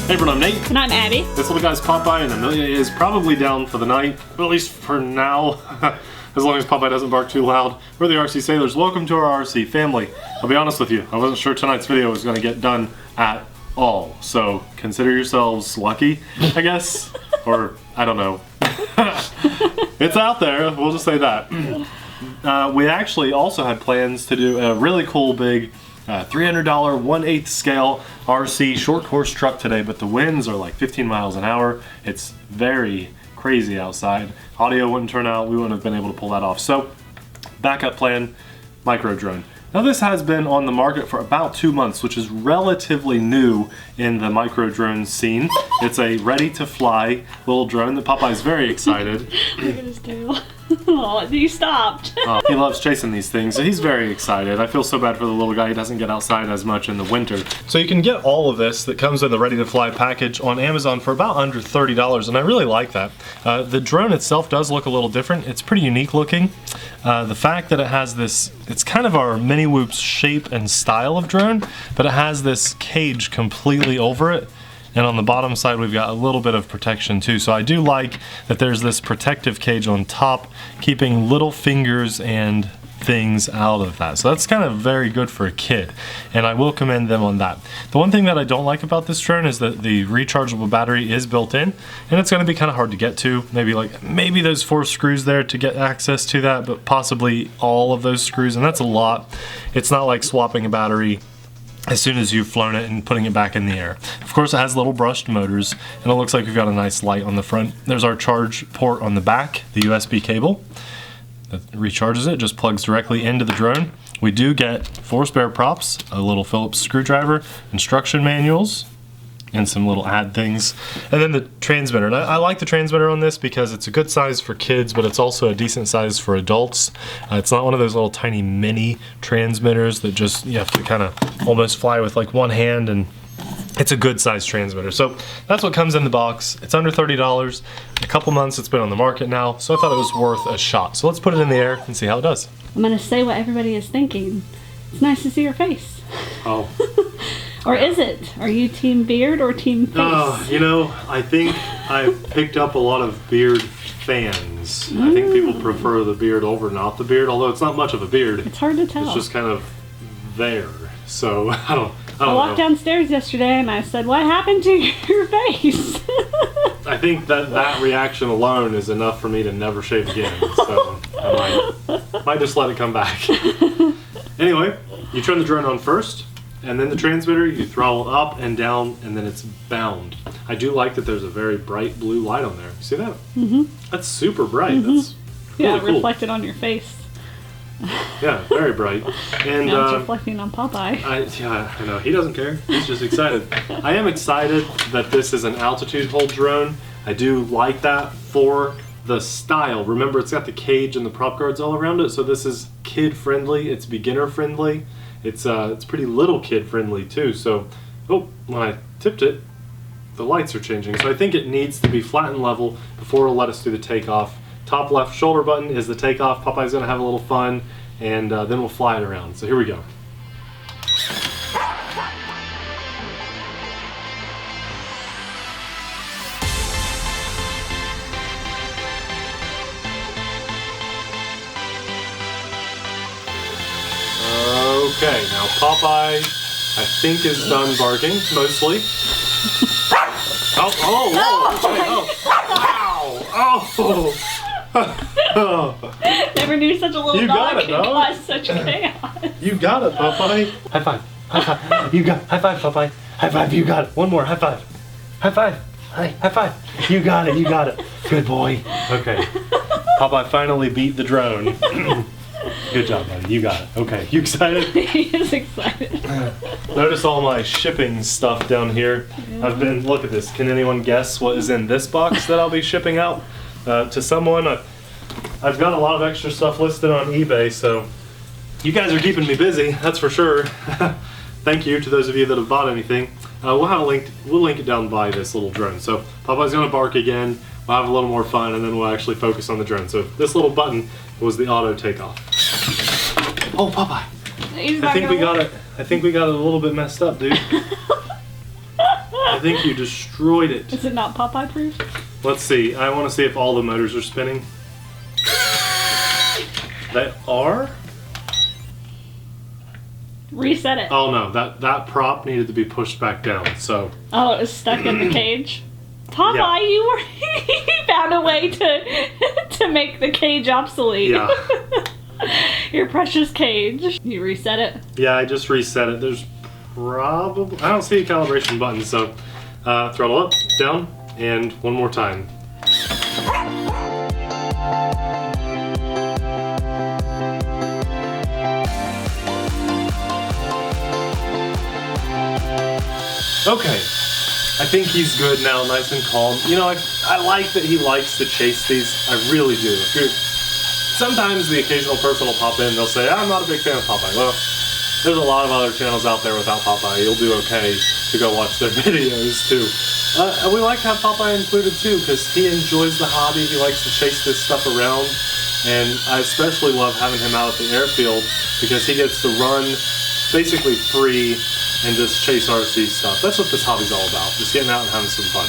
Hey everyone, I'm Nate. And I'm Abby. This little guy's Popeye, and Amelia is probably down for the night, at least for now. As long as Popeye doesn't bark too loud. We're the RC Sailors. Welcome to our RC family. I'll be honest with you, I wasn't sure tonight's video was going to get done at all. So consider yourselves lucky, I guess. Or, I don't know. It's out there, we'll just say that. We actually also had plans to do a really cool big $300 1/8 scale RC short course truck today, but the winds are like 15 miles an hour. It's very crazy outside. Audio wouldn't turn out, we wouldn't have been able to pull that off. So, backup plan, micro drone. Now this has been on the market for about 2 months, which is relatively new in the micro drone scene. It's a ready to fly little drone that Popeye's very excited. Look at his tail. Oh, you stopped. He loves chasing these things, so he's very excited. I feel so bad for the little guy, he doesn't get outside as much in the winter. So you can get all of this that comes in the ready to fly package on Amazon for about under $30, and I really like that. The drone itself does look a little different. It's pretty unique looking. The fact that it has this, it's kind of our Mini Whoop's shape and style of drone, but it has this cage completely over it. And on the bottom side we've got a little bit of protection too. So I do like that there's this protective cage on top, keeping little fingers and things out of that. So that's kind of very good for a kid, and I will commend them on that. The one thing that I don't like about this drone is that the rechargeable battery is built in, and it's going to be kind of hard to get to. Maybe those 4 screws there to get access to that, but possibly all of those screws, and that's a lot. It's not like swapping a battery as soon as you've flown it and putting it back in the air. Of course it has little brushed motors, and it looks like we've got a nice light on the front. There's our charge port on the back, the USB cable that recharges it, just plugs directly into the drone. We do get 4 spare props, a little Phillips screwdriver, instruction manuals, and some little ad things, and then the transmitter. And I like the transmitter on this because it's a good size for kids, but it's also a decent size for adults. It's not one of those little tiny mini transmitters that just you have to kind of almost fly with like one hand, and it's a good size transmitter. So that's what comes in the box. It's under $30. A couple months it's been on the market now, so I thought it was worth a shot. So let's put it in the air and see how it does. I'm going to say what everybody is thinking. It's nice to see your face. Oh. Or is it? Are you team beard or team face? You know, I think I've picked up a lot of beard fans. I think people prefer the beard over not the beard, although it's not much of a beard. It's hard to tell. It's just kind of there. So I don't I walked downstairs yesterday and I said, "What happened to your face?" I think that reaction alone is enough for me to never shave again. So I might just let it come back. Anyway, you turn the drone on first, and then the transmitter, you throttle up and down, and then it's bound. I do like that there's a very bright blue light on there. You see that? Mm-hmm. That's super bright. That's really cool. Reflected on your face. Yeah, very bright. And now it's reflecting on Popeye. Yeah, I know. He doesn't care. He's just excited. I am excited that this is an altitude hold drone. I do like that for the style. Remember, it's got the cage and the prop guards all around it, so this is kid friendly. It's beginner friendly. It's pretty little kid friendly too. So, when I tipped it, the lights are changing. So I think it needs to be flat and level before it'll let us do the takeoff. Top left shoulder button is the takeoff. Popeye's gonna have a little fun, and then we'll fly it around. So here we go. Okay, now Popeye, I think, is done barking, mostly. Never knew such a little dog could cause such chaos. You got it, Popeye. High five. High five. You got it. High five, Popeye. High five, you got it. One more. High five. High five. High five. You got it. You got it. Good boy. Okay. Popeye finally beat the drone. Good job, buddy. You got it. Okay. You excited? He is excited. Notice all my shipping stuff down here. Yeah. Look at this. Can anyone guess what is in this box that I'll be shipping out to someone? I've got a lot of extra stuff listed on eBay, so you guys are keeping me busy, that's for sure. Thank you to those of you that have bought anything. We'll link it down by this little drone. So Popeye's gonna bark again. We'll have a little more fun, and then we'll actually focus on the drone. So this little button was the auto takeoff. Oh, Popeye! I think we got it. I think we got it a little bit messed up, dude. I I think you destroyed it. Is it not Popeye proof? Let's see. I want to see if all the motors are spinning. They are? Reset it. Oh no, that prop needed to be pushed back down, so. Oh, it was stuck in the cage? Popeye, Yeah. you found a way to make the cage obsolete. Yeah. Your precious cage. You reset it? Yeah, I just reset it. There's probably, I don't see a calibration button, so throttle up, down, and one more time. Okay, I think he's good now, nice and calm. You know, I like that he likes to chase these. I really do. Sometimes the occasional person will pop in, they'll say, I'm not a big fan of Popeye. Well, there's a lot of other channels out there without Popeye. You'll do okay to go watch their videos too. And we like to have Popeye included too, because he enjoys the hobby. He likes to chase this stuff around. And I especially love having him out at the airfield because he gets to run basically free and just chase RC stuff. That's what this hobby's all about, just getting out and having some fun.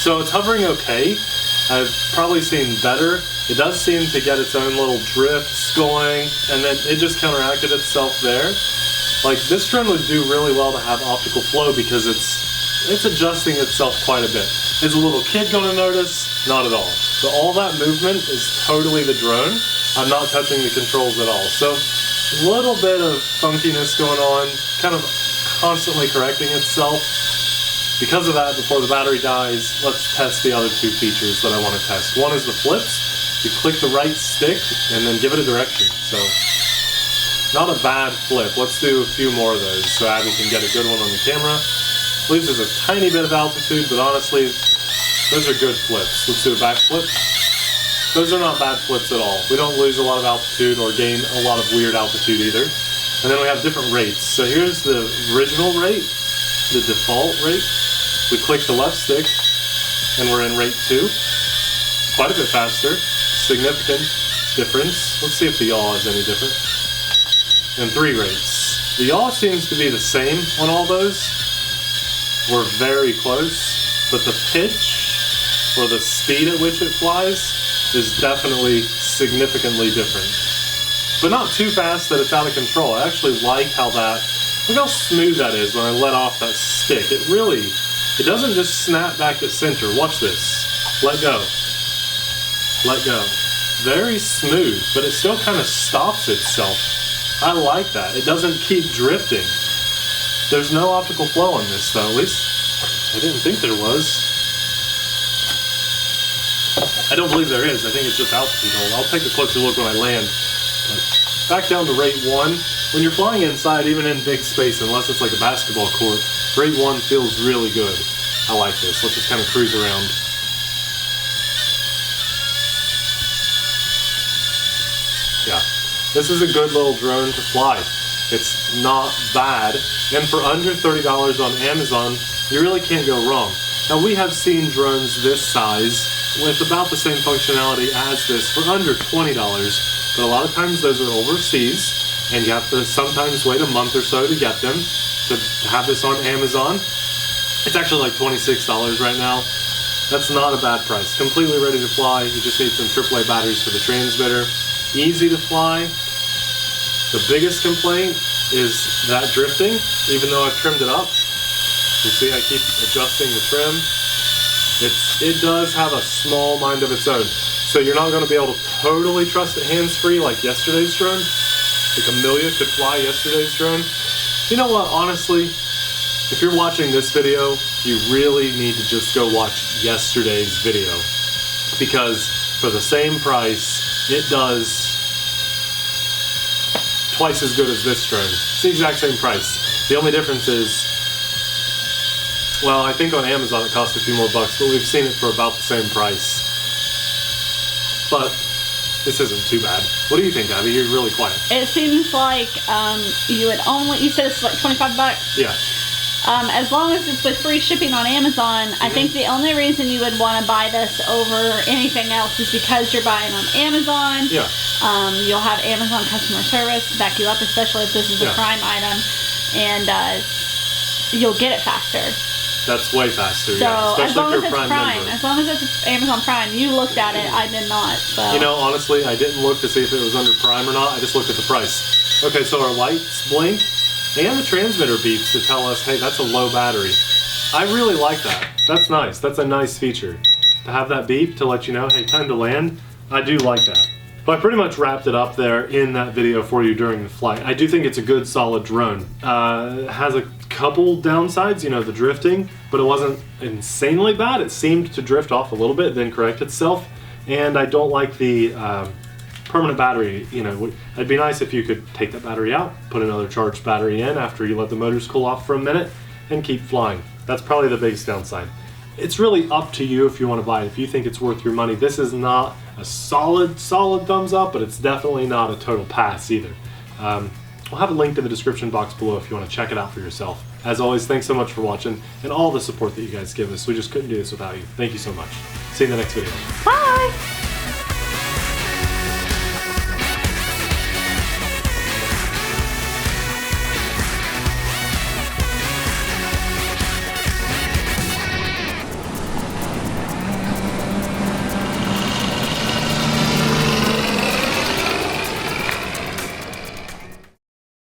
So it's hovering okay. I've probably seen better. It does seem to get its own little drifts going, and then it just counteracted itself there. Like, this drone would do really well to have optical flow because it's adjusting itself quite a bit. Is a little kid gonna notice? Not at all. But all that movement is totally the drone. I'm not touching the controls at all. So, a little bit of funkiness going on, kind of constantly correcting itself. Because of that, before the battery dies, let's test the other two features that I want to test. One is the flips. You click the right stick and then give it a direction. So, not a bad flip. Let's do a few more of those so Abby can get a good one on the camera. Loses a tiny bit of altitude, but honestly, those are good flips. Let's do a back flip. Those are not bad flips at all. We don't lose a lot of altitude or gain a lot of weird altitude either. And then we have different rates. So here's the original rate, the default rate. We click the left stick and we're in rate 2. Quite a bit faster. Significant difference. Let's see if the yaw is any different. And 3 rates. The yaw seems to be the same on all those. We're very close, but the pitch or the speed at which it flies is definitely significantly different. But not too fast that it's out of control. I actually like how that, look how smooth that is when I let off that stick. It really, it doesn't just snap back at center. Watch this. Let go. Let go. Very smooth, but it still kind of stops itself. I like that. It doesn't keep drifting. There's no optical flow on this though, at least I didn't think there was. I don't believe there is. I think it's just altitude hold. I'll take a closer look when I land. But back down to rate 1. When you're flying inside, even in big space, unless it's like a basketball court, rate 1 feels really good. I like this. Let's just kind of cruise around. Yeah, this is a good little drone to fly. It's not bad, and for under $30 on Amazon, you really can't go wrong. Now we have seen drones this size with about the same functionality as this for under $20, but a lot of times those are overseas, and you have to sometimes wait a month or so to get them. To have this on Amazon, it's actually like $26 right now. That's not a bad price. Completely ready to fly. You just need some AAA batteries for the transmitter. Easy to fly. The biggest complaint is that drifting, even though I've trimmed it up. You see I keep adjusting the trim. It does have a small mind of its own. So you're not going to be able to totally trust it hands-free like yesterday's drone. Like Amelia could fly yesterday's drone. You know what, honestly, if you're watching this video, you really need to just go watch yesterday's video. Because for the same price, it does twice as good as this drone. It's the exact same price. The only difference is, well, I think on Amazon it costs a few more bucks, but we've seen it for about the same price. But this isn't too bad. What do you think, Abby? You're really quiet. It seems like you would only, you said it's like 25 bucks? Yeah. As long as it's with free shipping on Amazon, I think the only reason you would want to buy this over anything else is because you're buying on Amazon. Yeah. You'll have Amazon customer service back you up, especially if this is a Prime item, and you'll get it faster. That's way faster, So yeah. as long as if it's you're a Prime, member. as long as it's Amazon Prime, you looked at it, I did not. So. You know, honestly, I didn't look to see if it was under Prime or not. I just looked at the price. Okay, so our lights blink and the transmitter beeps to tell us, hey, that's a low battery. I really like that. That's nice. That's a nice feature. To have that beep to let you know, hey, time to land. I do like that. But I pretty much wrapped it up there in that video for you during the flight. I do think it's a good, solid drone. It has a couple downsides, you know, the drifting, but it wasn't insanely bad. It seemed to drift off a little bit, then correct itself. And I don't like the permanent battery. You know, it'd be nice if you could take that battery out, put another charged battery in after you let the motors cool off for a minute, and keep flying. That's probably the biggest downside. It's really up to you if you want to buy it, if you think it's worth your money. This is not a solid thumbs up, but it's definitely not a total pass either. We'll have a link in the description box below if you want to check it out for yourself. As always, thanks so much for watching and all the support that you guys give us. We just couldn't do this without you. Thank you so much. See you in the next video. Bye!